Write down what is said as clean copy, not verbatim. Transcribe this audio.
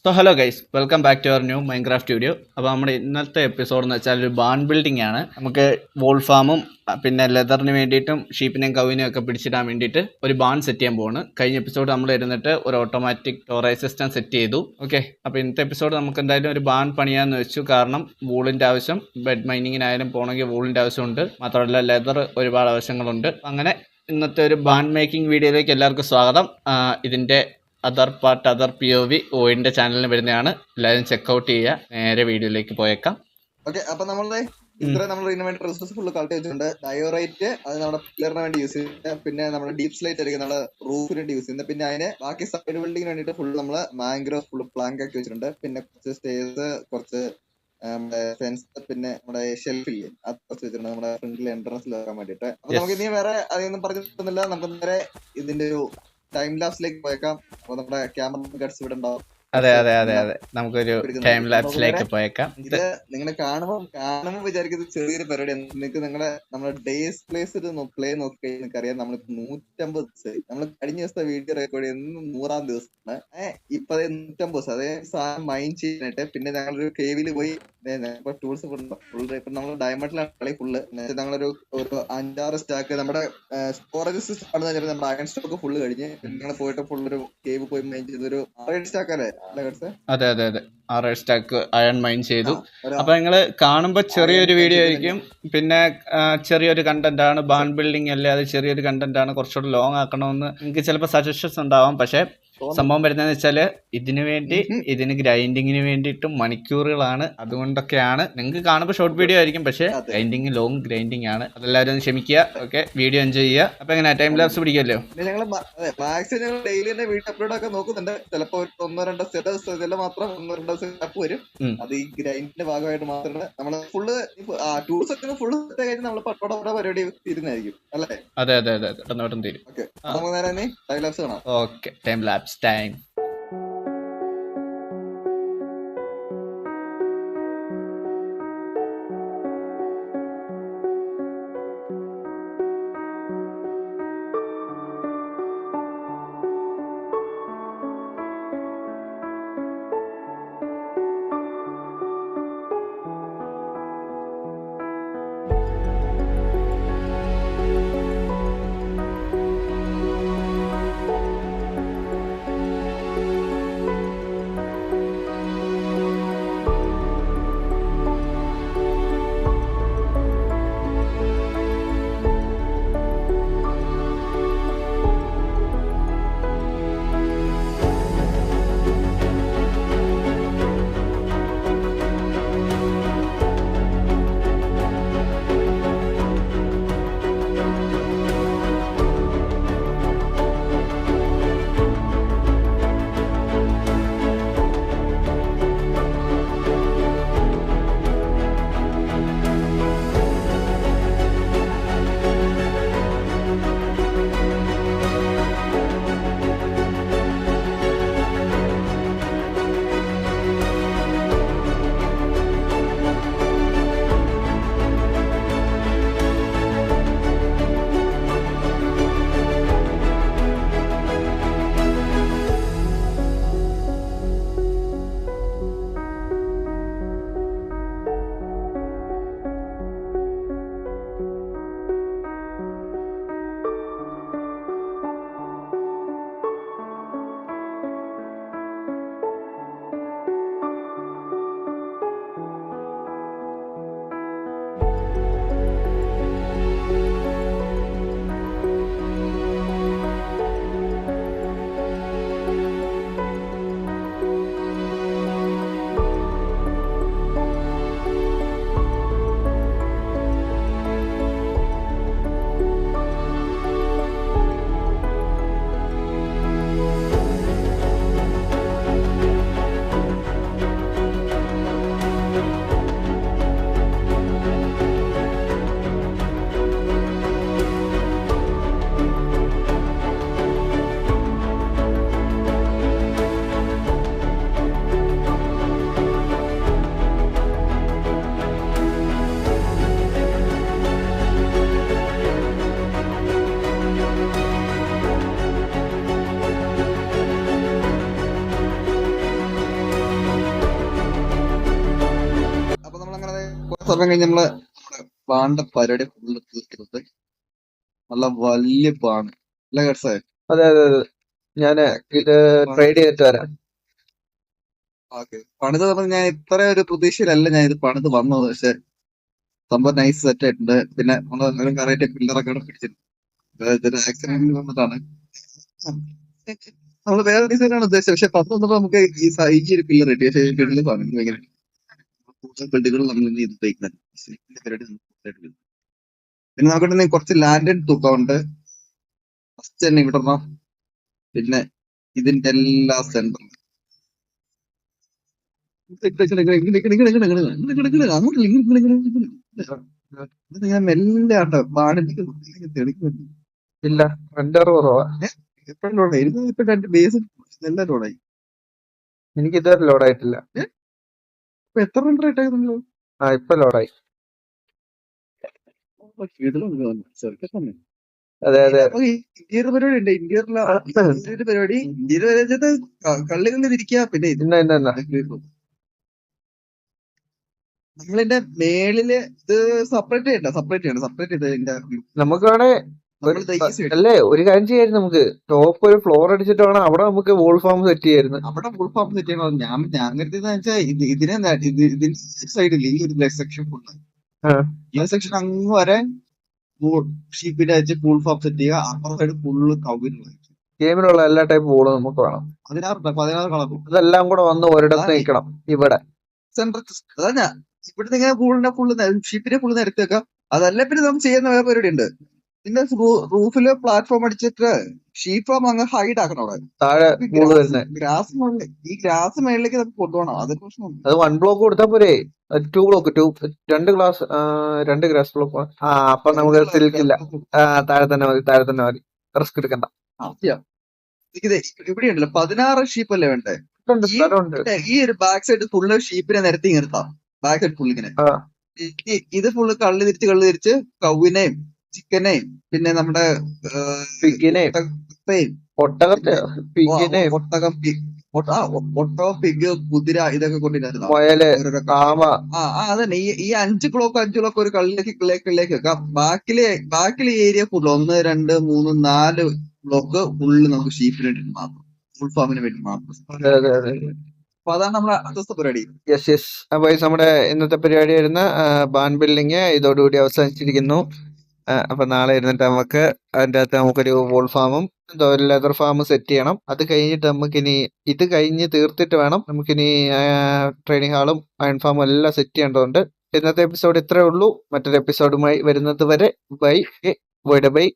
So hello guys, welcome back to our new Minecraft video. അപ്പോൾ നമ്മുടെ ഇന്നത്തെ episode എന്ന് വെച്ചാൽ ഒരു ബാൺ ബിൽഡിംഗ് ആണ്. നമുക്ക് വോൾ ഫാമും പിന്നെ ലെതറിന് വേണ്ടിയിട്ടും ഷീപ്പിനെയും കവിനെയും ഒക്കെ പിടിച്ചിടാൻ വേണ്ടിയിട്ട് ഒരു ബാൺ സെറ്റ് ചെയ്യാൻ പോകുന്നു. കഴിഞ്ഞ എപ്പിസോഡ് നമ്മൾ ഇരുന്നിട്ട് ഒരു ഓട്ടോമാറ്റിക് സ്റ്റോറേജ് സിസ്റ്റം സെറ്റ് ചെയ്തു. ഓക്കെ, അപ്പോൾ ഇന്നത്തെ എപ്പിസോഡ് നമുക്ക് എന്തായാലും ഒരു ബാൺ പണിയാന്ന് വെച്ചു. കാരണം വൂളിൻ്റെ ആവശ്യം ബെഡ് മൈനിങ്ങിനായാലും പോകണമെങ്കിൽ വൂളിൻ്റെ ആവശ്യമുണ്ട്. മാത്രമല്ല ലെതർ ഒരുപാട് ആവശ്യങ്ങളുണ്ട്. അങ്ങനെ ഇന്നത്തെ ഒരു ബാൺ മേക്കിംഗ് വീഡിയോയിലേക്ക് എല്ലാവർക്കും സ്വാഗതം. ഇതിൻ്റെ അതർ POV ഓയിൻ്റെ ചാനലിന് വരുന്നതാണ്. എല്ലാവരും ചെക്കൗട്ട് ചെയ്യുക. നേരെ വീഡിയോയിലേക്ക് പോയേക്കാം. ഓക്കെ, അപ്പൊ നമ്മളുടെ ഇത്രയും നമ്മൾ ഇതിന് വേണ്ടി റിസോഴ്സ് ഫുള്ള് കളക്ട് ചെയ്തിട്ടുണ്ട്. ഡയോറൈറ്റ് അത് നമ്മുടെ പില്ലറിന് വേണ്ടി യൂസ് ചെയ്യുന്നത്, പിന്നെ നമ്മുടെ ഡീപ് സ്ലൈറ്റ് ആയിരിക്കും നമ്മുടെ റൂഫിന് വേണ്ടി യൂസ് ചെയ്യുന്നത്. പിന്നെ അതിന് ബാക്കി സൈഡ് ബിൽഡിങ്ങിന് വേണ്ടിയിട്ട് ഫുള്ള് നമ്മള് മാംഗ്രോവ് ഫുള്ള് പ്ലാങ്ക് ആക്കി വെച്ചിട്ടുണ്ട്. പിന്നെ കുറച്ച് സ്റ്റേഴ്സ്, കുറച്ച് നമ്മുടെ ഫെൻസ്, പിന്നെ നമ്മുടെ ഷെൽഫില്ലേ അത് കുറച്ച് വെച്ചിട്ടുണ്ട് നമ്മുടെ ഫ്രണ്ടിൽ എൻട്രൻസിൽ വെക്കാൻ വേണ്ടിയിട്ട്. അപ്പൊ നമുക്ക് ഇനി വേറെ അതൊന്നും പറഞ്ഞിട്ടൊന്നുമില്ല. നമുക്ക് നേരെ ഇതിന്റെ ഒരു ടൈം ലാപ്സിലേക്ക് പോയേക്കാം. അപ്പൊ നമ്മുടെ ക്യാമറ ഗഡ്സ് ഇവിടെ ഉണ്ടാവും. അതെ, നമുക്കൊരു ടൈം ലാപ്സിലേക്ക് പോയേക്കാം. ഇത് നിങ്ങൾ കാണുമ്പോൾ വിചാരിക്കുന്നത് ചെറിയൊരു പരിപാടിയാണ്. നിങ്ങൾക്ക് നമ്മുടെ ഡേയ്സ് പ്ലേസ് പ്ലേ നോക്കി കഴിഞ്ഞാൽ നിങ്ങൾക്ക് അറിയാം. നമ്മൾ 150 ദിവസമായി. നമ്മൾ കഴിഞ്ഞ ദിവസത്തെ വീഡിയോ റെക്കോർഡ് ചെയ്യുന്നത് 100ാം ദിവസമാണ്. ഇപ്പൊ 150 ദിവസം അതേ സാധനം മൈൻഡ് ചെയ്യാനായിട്ട്. പിന്നെ ഞങ്ങളൊരു കേവില് പോയി ടൂൾസ് ഫുൾ ഇപ്പൊ നമ്മൾ ഡയമണ്ടിലാണ് കളി ഫുള്ള്. ഞങ്ങളൊരു 5-6 സ്റ്റാക്ക് നമ്മുടെ സ്റ്റോറേജ് സിസ്റ്റം ആണ്. നമ്മുടെ അയൺ സ്റ്റോക്ക് ഫുള്ള് കഴിഞ്ഞ് ഞങ്ങൾ പോയിട്ട് ഫുള്ളൊരു കേവ് പോയി മൈൻഡ് ചെയ്തൊരു 6 സ്റ്റാക്ക് അല്ലേ? അതെ, 6 സ്റ്റാക്ക് അയൺ മൈൻ ചെയ്തു. അപ്പൊ നിങ്ങള് കാണുമ്പോ ചെറിയൊരു വീഡിയോ ആയിരിക്കും. പിന്നെ ചെറിയൊരു കണ്ടന്റ് ആണ്. ബാൺ ബിൽഡിംഗ് അല്ലേ, അത് ചെറിയൊരു കണ്ടന്റ് ആണ്. കുറച്ചുകൂടെ ലോങ് ആക്കണമെന്ന് നിങ്ങൾക്ക് ചിലപ്പോൾ സജഷൻസ് ഉണ്ടാവാം. പക്ഷെ സംഭവം വരുന്നതെന്ന് വെച്ചാല് ഇതിന് ഗ്രൈൻഡിങ്ങിന് വേണ്ടിയിട്ടും മണിക്കൂറുകളാണ്. അതുകൊണ്ടൊക്കെയാണ് നിങ്ങൾക്ക് കാണുമ്പോൾ ഷോർട്ട് വീഡിയോ ആയിരിക്കും, പക്ഷെ ഗ്രൈൻഡിങ് ലോങ് ഗ്രൈൻഡിങ് ആണ്. അതെല്ലാവരും ഒന്ന് ക്ഷമിക്കുക. ഓക്കെ, വീഡിയോ എൻജോയ് ചെയ്യുക. അപ്പൊ എങ്ങനെ ടൈം ലാപ്സ് പിടിക്കുമല്ലോ? മാക്സിമം ഡെയിലി തന്നെ വീഡിയോ അപ്ലോഡ് ഒക്കെ നോക്കുന്നുണ്ട്. ചിലപ്പോ 1-2 ചില മാത്രം 1-2 സ്റ്റെപ്പ് വരും. അത് ഈ ഗ്രൈൻഡിന്റെ ഭാഗമായിട്ട് മാത്രമേ നമ്മള് ഫുള്ള് ടൂൾസ് ഒക്കെ ഫുള്ള് കഴിഞ്ഞ് നമ്മൾ പട്ടോടെ പരിപാടി തീരുന്നതായിരിക്കും അല്ലേ? അതെ, പെട്ടെന്ന് തീരും. ഓക്കെ, നമുക്ക് നേരെ ടൈം ലാപ്സ് കാണാം. Okay, time lapse time. സമയം കഴിഞ്ഞ് നമ്മള് ബാണിന്റെ പരിപാടി ഫുള്ള് തീർത്തിട്ട് നല്ല വലിയ ബാണ് അല്ല കേട്ടോ. അതെ അതെ അതെ, ഞാന് ഇത് ട്രേഡ് ചെയ്തിട്ട് വരാം. ഓക്കെ, പണിത് പറഞ്ഞ ഞാൻ ഇത്ര ഒരു പ്രതീക്ഷയിലല്ല ഞാൻ ഇത് പണിത് വന്നത്. പക്ഷെ സംഭവം നൈസ് സെറ്റ് ആയിട്ടുണ്ട്. പിന്നെ നമ്മള് കറക്റ്റ് പില്ലറൊക്കെ പിടിച്ചിട്ടുണ്ട്. ആക്സിഡന്റ് വന്നിട്ടാണ് നമ്മള് വേറെ ഡിസൈനാണ് ഉദ്ദേശിച്ചത്. പക്ഷെ 10 വന്നപ്പോ നമുക്ക് ഈ ഒരു പില്ലർ കിട്ടി. പക്ഷേ ഈ പില്ലർ ഭയങ്കര കൂടുതൽ ബിൽഡുകൾ നമ്മൾ ഇനി ഇത് തേക്കുന്നത് പരിപാടി നമുക്ക്. പിന്നെ നോക്കട്ടെ, കുറച്ച് ലാൻഡ് തൂക്കമുണ്ട്. ഫസ്റ്റ് തന്നെ ഇവിടെ ഇടണം. പിന്നെ ഇതിന്റെ എല്ലാ സെന്ററും ഞാൻ മെല്ലെ ആട്ടോ ബാണിലേക്ക് തെളിക്കുന്നുണ്ട്. ഇല്ല, റെൻഡർ കുറവാ. എപ്പോഴും ലോഡായി ഇപ്പൊ രണ്ട് ബേസ് എല്ലാം ലോഡായി. എനിക്ക് ഇതുവരെ ലോഡായിട്ടില്ല. ഇപ്പൊ എത്ര റൺ ആയിട്ടായിരുന്നു? ഇപ്പൊ ലോഡായി. അതെ അതെ, ഇന്റീരിയർ പരിപാടി ഉണ്ട്. ഇന്റീരിയർ പരിപാടി ഇന്റീരിയർ കള്ളികളിൽ ഇരിക്കുക. പിന്നെ ഇന്ന ഇന്ന ഇന്ന. നമ്മളിന്റെ മേളില് ഇത് സെപ്പറേറ്റ് ചെയ്ത് ഇതിന്റെ നമുക്ക് വേണേ നമ്മളിത് ഈ side. അല്ലേ ഒരു കാര്യം ചെയ്യായിരുന്നു. നമുക്ക് ടോപ്പ് ഒരു ഫ്ലോർ അടിച്ചിട്ട് വേണം അവിടെ നമുക്ക് വോൾ ഫാം സെറ്റ് ചെയ്യായിരുന്നു. അവിടെ ഫുൾ ഫാം സെറ്റ് ചെയ്യണം. ഞാൻ കരുതിയെന്ന് വെച്ചാൽ ഇതിന്റെ സൈഡിൽ ഈ ഒരു സെക്ഷൻ ഫുള്ള് ഈ സെക്ഷൻ അങ്ങ് വരെ ഷീപ്പിന്റെ വെച്ച് ഫുൾ ഫാം സെറ്റ് ചെയ്യുക. അപ്പുറത്തെ സൈഡ് ഫുള്ള് കവിനുള്ള ഗെയിമിലുള്ള എല്ലാ ടൈപ്പ് വോളും നമുക്ക് വേണം. 16 കളർ അതെല്ലാം കൂടെ വന്ന് ഒരിടത്ത് നിൽക്കണം. ഇവിടെ സെന്റർ അതാ ഇവിടുന്ന് ഇങ്ങനെ ഫുള്ള് ഷിപ്പിനെ ഫുള്ള് നിരത്തി വെക്കാം. അതല്ല പിന്നെ നമുക്ക് ചെയ്യുന്ന വേറെ പരിപാടി ഉണ്ട്. പിന്നെ റൂഫില് പ്ലാറ്റ്ഫോം അടിച്ചിട്ട് ഷീറ്റ് ഫാം അങ്ങ് ഹൈഡ് ആക്കണം. അവിടെ താഴെ വോള് വരുന്നത് ഗ്രാസ് മുകളിൽ ഈ ഗ്രാസ് മേളിലേക്ക് നമുക്ക് കൊണ്ടുപോകണം. അതൊരു പ്രശ്നമുണ്ട്. അത് 1 ബ്ലോക്ക് കൊടുത്താൽ പോരെ? 2 ബ്ലോക്ക് 2 ഗ്രാസ് ബ്ലോക്ക്. അപ്പൊ നമുക്ക് സിൽക്കില്ല. താഴെ തന്നെ മതി. റിസ്ക് എടുക്കണ്ട. ഇത് ഇവിടെ ഉണ്ടല്ലോ 16 ഷീപ്പ് അല്ലേ വേണ്ടേ? സ്ഥലമുണ്ട്. ഈ ഒരു ബാക്ക് സൈഡ് ഫുള്ള് ഷീപ്പിനെ നിരത്തി നിർത്താം. ബാക്ക് സൈഡ് ഫുള്ള് ഇങ്ങനെ ഇത് ഫുള്ള് കള്ളി തിരിച്ച് കൗവിനെയും ചിക്കനെയും പിന്നെ നമ്മുടെ പിഗിനെയും ഒട്ടകം പിഗ് കുതിര ഇതൊക്കെ കൊണ്ടിരുന്നു. മുയല് കാമ. അതന്നെ ഈ 5 ബ്ലോക്ക് ഒരു കള്ളിലേക്ക് വെക്കാം. ബാക്കിലെ ഏരിയ ഫുള്ള് 1 2 3 4 ബ്ലോക്ക് ഫുള്ള് നമുക്ക് ഷീപ്പിന് വേണ്ടി മാത്രം, ഫുൾ ഫാമിന് വേണ്ടി മാത്രം. അപ്പൊ അതാണ് നമ്മുടെ അടുത്ത പരിപാടി. യെസ്. അപ്പൊ നമ്മുടെ ഇന്നത്തെ പരിപാടി വരുന്ന ബാൻ ബിൽഡിങ് ഇതോടുകൂടി അവസാനിച്ചിരിക്കുന്നു. അപ്പൊ നാളെ ഇരുന്നിട്ട് നമുക്ക് അതിൻ്റെ അകത്ത് നമുക്കൊരു വോൾ ഫാമും ഒരു ലെതർ ഫാമും സെറ്റ് ചെയ്യണം. അത് കഴിഞ്ഞിട്ട് നമുക്കിനി ഇത് കഴിഞ്ഞ് തീർത്തിട്ട് വേണം നമുക്കിനി ട്രെയിനിങ് ഹാളും അയൺ ഫാമും എല്ലാം സെറ്റ് ചെയ്യേണ്ടതുണ്ട്. ഇന്നത്തെ എപ്പിസോഡ് ഇത്രേ ഉള്ളൂ. മറ്റൊരു എപ്പിസോഡുമായി വരുന്നത് വരെ ബൈ. ബൈ.